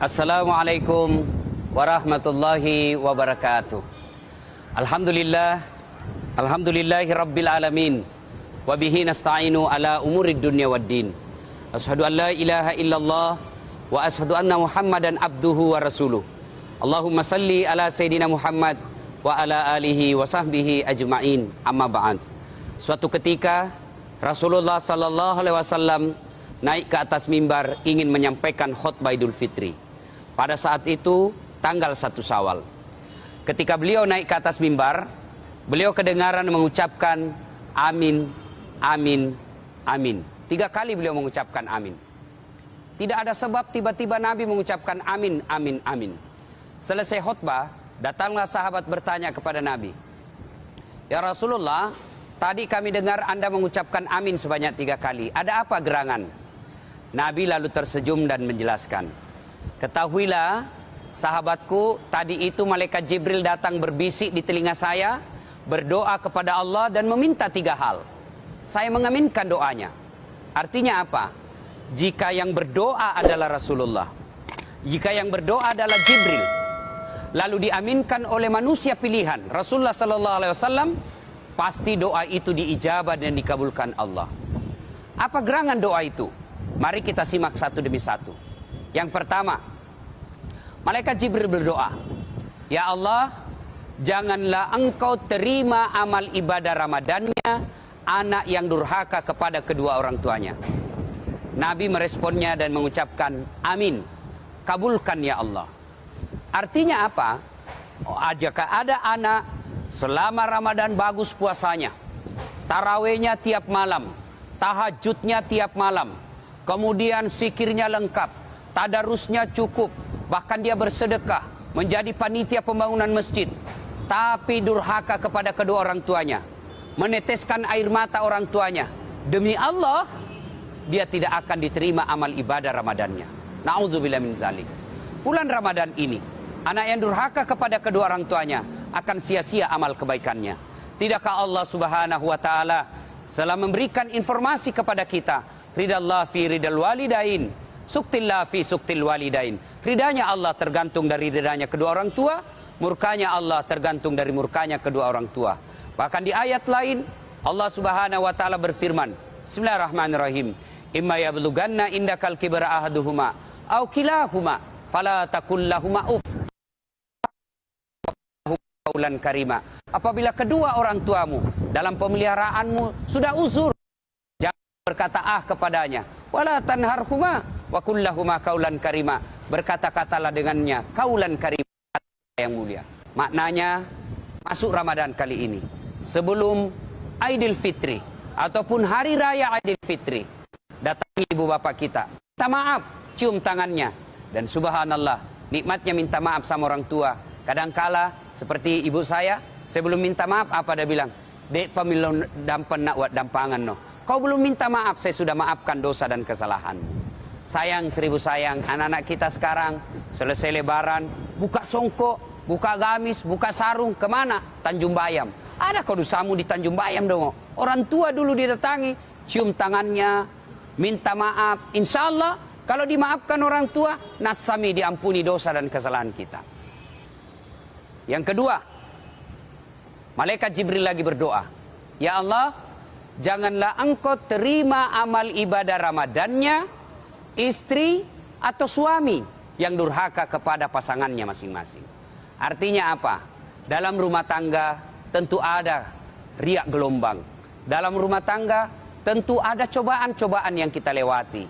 Assalamualaikum warahmatullahi wabarakatuh. Alhamdulillah, alhamdulillahi rabbil alamin. Wabihi nasta'inu ala umurid dunya waddin. Ashhadu an la ilaha illallah wa ashhadu anna Muhammadan abduhu wa rasuluh. Allahumma salli ala Sayyidina Muhammad wa ala alihi wa sahbihi ajma'in. Amma ba'd. Suatu ketika Rasulullah sallallahu alaihi wasallam naik ke atas mimbar ingin menyampaikan khutbah Idul Fitri. Pada saat itu tanggal 1 Syawal. Ketika beliau naik ke atas mimbar, beliau kedengaran mengucapkan amin, amin, amin. 3 kali beliau mengucapkan amin. Tidak ada sebab tiba-tiba Nabi mengucapkan amin, amin, amin. Selesai khutbah, datanglah sahabat bertanya kepada Nabi, "Ya Rasulullah, tadi kami dengar Anda mengucapkan amin sebanyak 3 kali. Ada apa gerangan?" Nabi lalu tersenyum dan menjelaskan, "Ketahuilah, sahabatku, tadi itu malaikat Jibril datang berbisik di telinga saya, berdoa kepada Allah dan meminta 3 hal. Saya mengaminkan doanya." Artinya apa? Jika yang berdoa adalah Rasulullah, jika yang berdoa adalah Jibril, lalu diaminkan oleh manusia pilihan Rasulullah sallallahu alaihi wasallam, pasti doa itu diijabah dan dikabulkan Allah. Apa gerangan doa itu? Mari kita simak satu demi satu. Yang pertama, malaikat Jibril berdoa, "Ya Allah, janganlah engkau terima amal ibadah Ramadannya anak yang durhaka kepada kedua orang tuanya." Nabi meresponnya dan mengucapkan, "Amin, kabulkan ya Allah." Artinya apa? Jika ada anak selama Ramadan bagus puasanya, tarawihnya tiap malam, tahajudnya tiap malam, kemudian zikirnya lengkap, tadarusnya cukup, bahkan dia bersedekah, menjadi panitia pembangunan masjid, tapi durhaka kepada kedua orang tuanya, meneteskan air mata orang tuanya, demi Allah, dia tidak akan diterima amal ibadah Ramadannya. Na'udzubillah min zalik. Bulan Ramadan ini, anak yang durhaka kepada kedua orang tuanya akan sia-sia amal kebaikannya. Tidakkah Allah subhanahu wa ta'ala setelah memberikan informasi kepada kita, ridallah fi ridal walidain, suktillah fi suktil walidain. Ridanya Allah tergantung dari ridanya kedua orang tua, murkanya Allah tergantung dari murkanya kedua orang tua. Bahkan di ayat lain Allah subhanahu wa ta'ala berfirman, Bismillahirrahmanirrahim, "Imma yablughanna indakal kibra ahaduhuma aw kilahuma fala taqul lahumā uff." Kaulan karima. Apabila kedua orang tuamu dalam pemeliharaanmu sudah uzur, jangan berkata kepadanya, "Wala tanharhuma wa qul lahumā kaulan karima." Berkata-katalah dengannya kaulan karima yang mulia. Maknanya, masuk Ramadan kali ini, sebelum Idul Fitri ataupun hari raya Idul Fitri, datangi ibu bapak kita, minta maaf, cium tangannya, dan subhanallah, nikmatnya minta maaf sama orang tua. Kadangkala seperti ibu saya belum minta maaf, apa dia bilang, "Dek pamilon dampan nak wat dampangan no. Kau belum minta maaf, saya sudah maafkan dosa dan kesalahanmu." Sayang, seribu sayang, anak-anak kita sekarang selesai lebaran, buka songkok, buka gamis, buka sarung, kemana? Tanjung Bayam. Ada kau dosamu di Tanjung Bayam dong? Orang tua dulu didatangi, cium tangannya, minta maaf. Insya Allah, kalau dimaafkan orang tua, nasami diampuni dosa dan kesalahan kita. Yang kedua, malaikat Jibril lagi berdoa, "Ya Allah, janganlah engkau terima amal ibadah Ramadannya istri atau suami yang durhaka kepada pasangannya masing-masing." Artinya apa? Dalam rumah tangga tentu ada riak gelombang. Dalam rumah tangga tentu ada cobaan-cobaan yang kita lewati.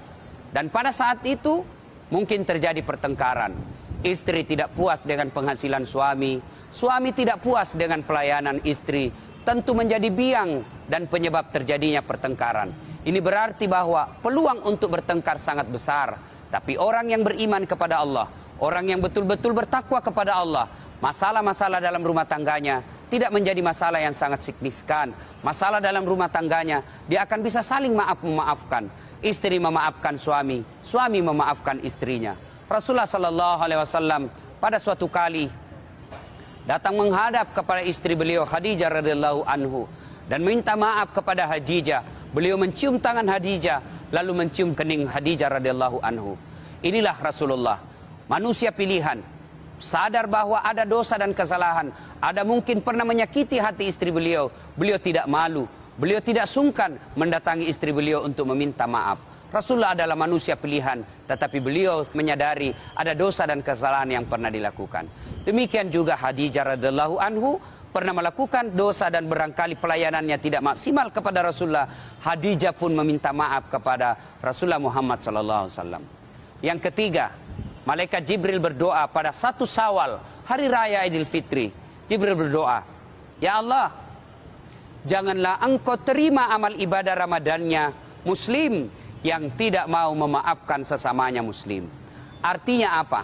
Dan pada saat itu mungkin terjadi pertengkaran. Istri tidak puas dengan penghasilan suami, suami tidak puas dengan pelayanan istri, tentu menjadi biang dan penyebab terjadinya pertengkaran. Ini berarti bahwa peluang untuk bertengkar sangat besar. Tapi orang yang beriman kepada Allah, orang yang betul-betul bertakwa kepada Allah, masalah-masalah dalam rumah tangganya tidak menjadi masalah yang sangat signifikan. Masalah dalam rumah tangganya, dia akan bisa saling memaafkan. Istri memaafkan suami, suami memaafkan istrinya. Rasulullah sallallahu alaihi wasallam pada suatu kali datang menghadap kepada istri beliau Khadijah radhiyallahu anhu dan minta maaf kepada Khadijah. Beliau mencium tangan Khadijah lalu mencium kening Khadijah radhiyallahu anhu. Inilah Rasulullah, manusia pilihan, sadar bahwa ada dosa dan kesalahan, ada mungkin pernah menyakiti hati istri beliau, beliau tidak malu, beliau tidak sungkan mendatangi istri beliau untuk meminta maaf. Rasulullah adalah manusia pilihan, tetapi beliau menyadari ada dosa dan kesalahan yang pernah dilakukan. Demikian juga Khadijah radhiyallahu anhu pernah melakukan dosa dan barangkali pelayanannya tidak maksimal kepada Rasulullah. Khadijah pun meminta maaf kepada Rasulullah Muhammad SAW. Yang ketiga, malaikat Jibril berdoa pada 1 Syawal, hari raya Idul Fitri. Jibril berdoa, "Ya Allah, janganlah engkau terima amal ibadah Ramadannya muslim yang tidak mau memaafkan sesamanya muslim." Artinya apa?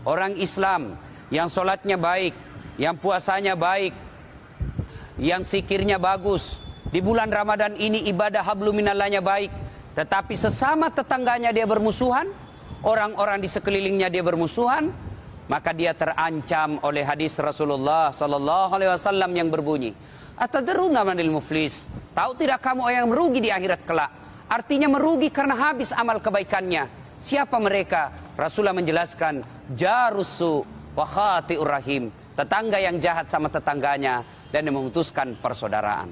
Orang Islam yang sholatnya baik, yang puasanya baik, yang zikirnya bagus, di bulan Ramadan ini ibadah habluminallahnya baik, tetapi sesama tetangganya dia bermusuhan, orang-orang di sekelilingnya dia bermusuhan, maka dia terancam oleh hadis Rasulullah sallallahu alaihi wasallam yang berbunyi, "Atadruna manil muflis?" Tahu tidak kamu yang merugi di akhirat kelak? Artinya merugi karena habis amal kebaikannya. Siapa mereka? Rasulullah menjelaskan, "Jarusu wa khati'ur rahim." Tetangga yang jahat sama tetangganya dan yang memutuskan persaudaraan.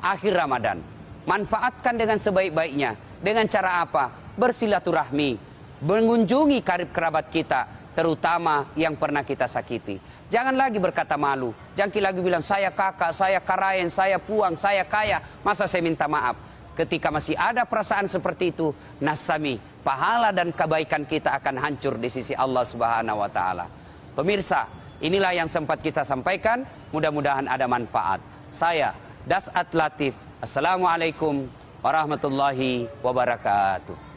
Akhir Ramadan, manfaatkan dengan sebaik-baiknya. Dengan cara apa? Bersilaturahmi, mengunjungi karib kerabat kita, terutama yang pernah kita sakiti. Jangan lagi berkata malu, jangan lagi bilang saya kakak, saya karayen, saya puang, saya kaya, masa saya minta maaf. Ketika masih ada perasaan seperti itu, nasami, pahala dan kebaikan kita akan hancur di sisi Allah Subhanahu wa taala. Pemirsa, inilah yang sempat kita sampaikan, mudah-mudahan ada manfaat. Saya Das'at Latif. Assalamualaikum warahmatullahi wabarakatuh.